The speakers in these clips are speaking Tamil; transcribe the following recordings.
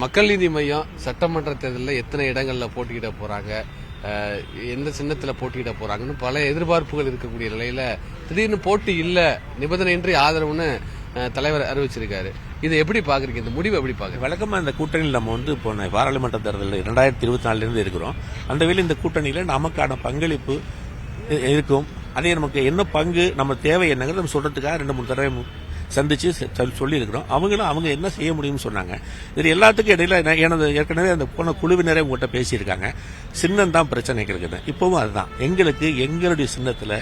மக்கள் நீதி மையம் சட்டமன்ற தேர்தலில் எத்தனை இடங்கள்ல போட்டியிட போறாங்க, எந்த சின்னத்தில் போட்டியிட போறாங்கன்னு பல எதிர்பார்ப்புகள் இருக்கக்கூடிய நிலையில திடீர்னு போட்டி இல்ல, நிபந்தனையின்றி ஆதரவுன்னு தலைவர் அறிவிச்சிருக்காரு. இதை எப்படி பாக்குறீங்க? இந்த முடிவு எப்படி பாக்குறீங்க? வழக்கமா இந்த கூட்டணியில் நம்ம இப்போ பாராளுமன்ற தேர்தலில் 2024 இருந்து இருக்கிறோம். அந்த வேலை இந்த கூட்டணியில நமக்கான பங்களிப்பு இருக்கும். அதே நமக்கு என்ன பங்கு, நம்ம தேவை என்னங்கிறது நம்ம சொல்றதுக்காக 2-3 தடவை சந்திச்சு சொல்லி இருக்கிறோம். அவங்க என்ன செய்ய முடியும்னு சொன்னாங்க. இது எல்லாத்துக்கும் இடையில எனது ஏற்கனவே அந்த போன குழுவினரே உங்கள்கிட்ட பேசியிருக்காங்க. சின்னம் தான் பிரச்சனைகள் இருக்குது. இப்பவும் அதுதான் எங்களுக்கு எங்களுடைய சின்னத்தில்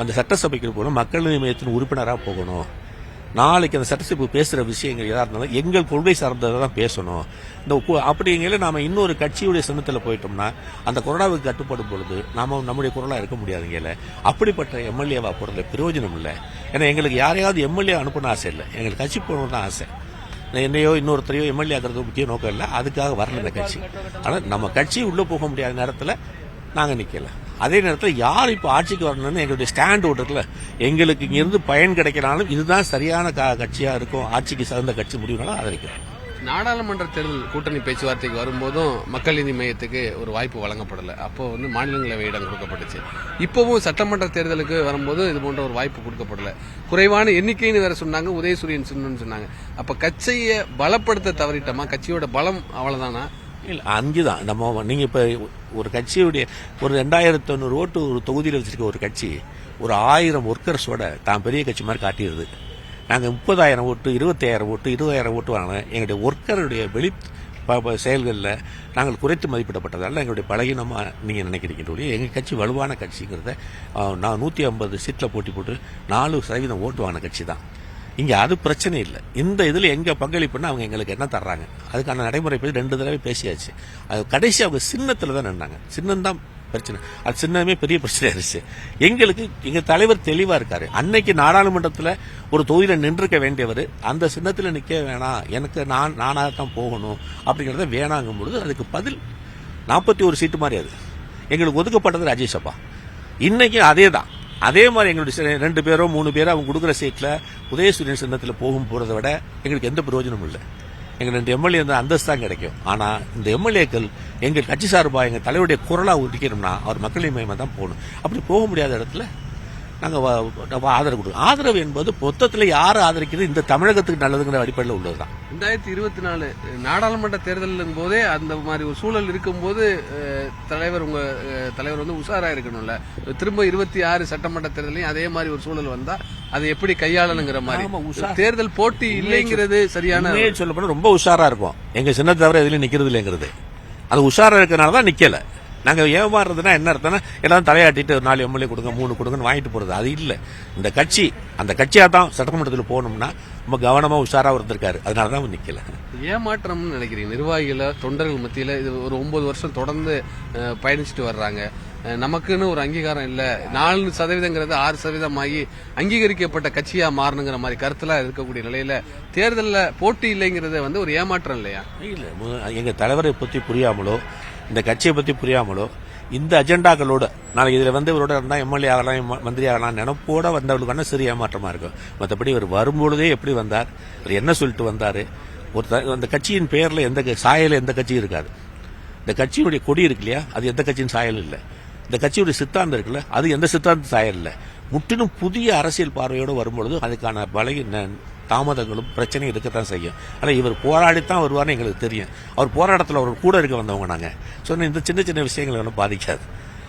அந்த சட்டசபைக்கு போகணும், மக்கள் நீதி மையத்தின் உறுப்பினராக போகணும். நாளைக்கு அந்த சட்டசபை பேசுற விஷயங்கள் எதா இருந்தாலும் எங்கள் கொள்கை சார்ந்ததை தான் பேசணும். இந்த அப்படிங்கிற நாம இன்னொரு கட்சியுடைய சின்னத்தில் போயிட்டோம்னா அந்த கொரோனாவுக்கு கட்டுப்படும் பொழுது நாம நம்முடைய குரலா இருக்க முடியாதுங்க. அப்படிப்பட்ட எம்எல்ஏவா போறதுல பிரயோஜனம் இல்லை. ஏன்னா எங்களுக்கு யாரையாவது எம்எல்ஏ அனுப்பணும் ஆசை இல்லை, எங்களுக்கு கட்சி போகணும் தான் ஆசை. என்னையோ இன்னொருத்தரையோ எம்எல்ஏ ஆகிறது முக்கிய நோக்கம் இல்லை, அதுக்காக வரல இந்த கட்சி. ஆனால் நம்ம கட்சி உள்ள போக முடியாத நேரத்தில் நாங்கள் நிக்கல. அதே நேரத்தில் யார் இப்போ ஆட்சிக்கு வரணும்னு எங்களுடைய ஸ்டாண்ட் இருக்குல்ல, எங்களுக்கு இங்கிருந்து பயன் கிடைக்கிறாலும் இதுதான் சரியான கட்சியா இருக்கும், ஆட்சிக்கு சிறந்த கட்சி முடிவுனாலும் ஆதரிக்கிறோம். நாடாளுமன்ற தேர்தல் கூட்டணி பேச்சுவார்த்தைக்கு வரும்போதும் மக்கள் நீதி மையத்துக்கு ஒரு வாய்ப்பு வழங்கப்படலை. அப்போ மாநிலங்களவை இடம் கொடுக்கப்பட்டுச்சு. இப்பவும் சட்டமன்ற தேர்தலுக்கு வரும்போது இது போன்ற ஒரு வாய்ப்பு கொடுக்கப்படல. குறைவான எண்ணிக்கைன்னு வேற சொன்னாங்க, உதயசூரியன் சின்னம்னு சொன்னாங்க. அப்ப கட்சியை பலப்படுத்த தவறிட்டோமா? கட்சியோட பலம் அவ்வளவுதானா? இல்லை, அங்கேதான் நம்ம நீங்க இப்ப ஒரு கட்சியுடைய ஒரு 2500 ஓட்டு ஒரு தொகுதியில் வச்சிருக்க ஒரு கட்சி ஒரு 1000 ஒர்க்கர்ஸோட தான் பெரிய கட்சி மாதிரி காட்டிடுது. நாங்கள் 30,000 ஓட்டு, 25,000 ஓட்டு, 20,000 ஓட்டு வாங்கினோம். எங்களுடைய ஒர்க்கருடைய வெளி செயல்களில் நாங்கள் குறைத்து மதிப்பிடப்பட்டதால எங்களுடைய பலகீனமா நீங்க நினைக்கிறீங்க. எங்கள் கட்சி வலுவான கட்சிங்கிறத நான் 150 சீட்டில் போட்டி போட்டு 4% ஓட்டு வாங்கின கட்சி தான். இங்க அது பிரச்சனை இல்லை. இந்த இதுல எங்க பங்களிப்புன்னா அவங்க எங்களுக்கு என்ன தர்றாங்க, அதுக்கான நடைமுறை பற்றி 2 தடவை பேசியாச்சு. அது கடைசி அவங்க சின்னத்துல தான் நின்னாங்க. சின்னம் தான் பிரச்சனை. அது சின்னமே பெரிய பிரச்சனை ஆயிடுச்சு. எங்களுக்கு எங்க தலைவர் தெளிவா இருக்காரு. அன்னைக்கு நாடாளுமன்றத்தில் ஒரு தொகுதியில நின்றுக்க வேண்டியவர் அந்த சின்னத்தில் நிக்க வேணாம், எனக்கு நானாகத்தான் போகணும் அப்படிங்கறத வேணாங்கும் பொழுது அதுக்கு பதில் 41 சீட்டு மாதிரி அது எங்களுக்கு ஒதுக்கப்பட்டது ராஜேஷ் அப்பா. இன்னைக்கு அதே தான். அதே மாதிரி எங்களுடைய 2 பேரோ 3 பேரோ அவங்க கொடுக்குற சீட்ல உதயசூரியன் சின்னத்தில் போகும் போறதை விட எங்களுக்கு எந்த பிரயோஜனமும் இல்லை. எங்க 2 எம்எல்ஏ அந்தஸ்து தான் கிடைக்கும். ஆனா இந்த எம்எல்ஏக்கள் எங்க கட்சி சார்பா எங்க தலைவருடைய குரலா ஒதுக்கணும்னா அவர் மக்கள் நீதி மையமா தான் போகணும். அப்படி போக முடியாத இடத்துல நாங்க ஆதரவு கொடுக்கணும். ஆதரவு என்பது மொத்தத்தில் யார் ஆதரிக்கிறது இந்த தமிழகத்துக்கு நல்லதுங்கிற அடிப்படையில் உள்ளதுதான். 2024 நாடாளுமன்ற தேர்தலின் போதே அந்த மாதிரி ஒரு சூழல் இருக்கும்போது உங்க தலைவர் உஷாரா இருக்கணும்ல. திரும்ப 26 சட்டமன்ற தேர்தலையும் அதே மாதிரி ஒரு சூழல் வந்தா அதை எப்படி கையாளணுங்கிற மாதிரி தேர்தல் போட்டி இல்லைங்கிறது சரியான சொல்ல போனா ரொம்ப உஷாரா இருக்கும். எங்க சின்ன தவிர எதுலயும் நிக்கிறது இல்லைங்கிறது அது உஷாரா இருக்கனாலதான் நிக்கல. நாங்க ஏமாறுறதுன்னா என்ன அர்த்தம்னா எல்லாரும் தலையாட்டிட்டு 4 எம்எல்ஏ கொடுங்க 3 கொடுங்கன்னு வாங்கிட்டு போறது. அது இல்ல. இந்த கட்சி அந்த கட்சியா தான் சட்டமன்றத்தில் போகணும்னா ரொம்ப கவனமா உஷாரா இருந்திருக்காரு. அதனாலதான் நிக்கல. ஏமாற்றம்னு நினைக்கிறீங்க? நிர்வாகிகள தொண்டர்கள் மத்தியில இது ஒரு 9 வருஷம் தொடர்ந்து பயணிச்சுட்டு வர்றாங்க. நமக்குன்னு ஒரு அங்கீகாரம் இல்ல, 4% 6% ஆகி அங்கீகரிக்கப்பட்ட கட்சியா மாறணுங்கிற மாதிரி கருத்துலாம் இருக்கக்கூடிய நிலையில தேர்தலில் போட்டி இல்லைங்கிறது ஒரு ஏமாற்றம் இல்லையா? இல்ல, எங்க தலைவரை பத்தி புரியாமலோ இந்த கட்சியை பத்தி புரியாமலோ இந்த அஜெண்டாக்களோட நாளைக்கு இதுல இவரோட இருந்தா எம்எல்ஏ ஆகலாம் மந்திரி ஆகலாம் நினைப்போட வந்தவர்களுக்கான சிறிய ஏமாற்றமா இருக்கும். மற்றபடி இவர் வரும்பொழுதே எப்படி வந்தார், அவர் என்ன சொல்லிட்டு வந்தாரு, அந்த கட்சியின் பெயர்ல சாயல எந்த கட்சியும் இருக்காது. இந்த கட்சியினுடைய கொடி இருக்கு இல்லையா, அது எந்த கட்சியின் சாயல் இல்லை. இந்த கட்சியுடைய சித்தாந்தம் இருக்குல்ல, அது எந்த சித்தாந்த சாயல் இல்லை. முற்றிலும் புதிய அரசியல் பார்வையோடு வரும்பொழுது அதுக்கான தாமதங்களும் பிரச்சனையும் இருக்கத்தான் செய்யும். ஆனால் இவர் போராடித்தான் வருவார்னு எங்களுக்கு தெரியும். அவர் போராட்டத்தில் அவர் கூட இருக்க வந்தவங்க நாங்க சொன்ன இந்த சின்ன சின்ன விஷயங்களை பாதிக்காது.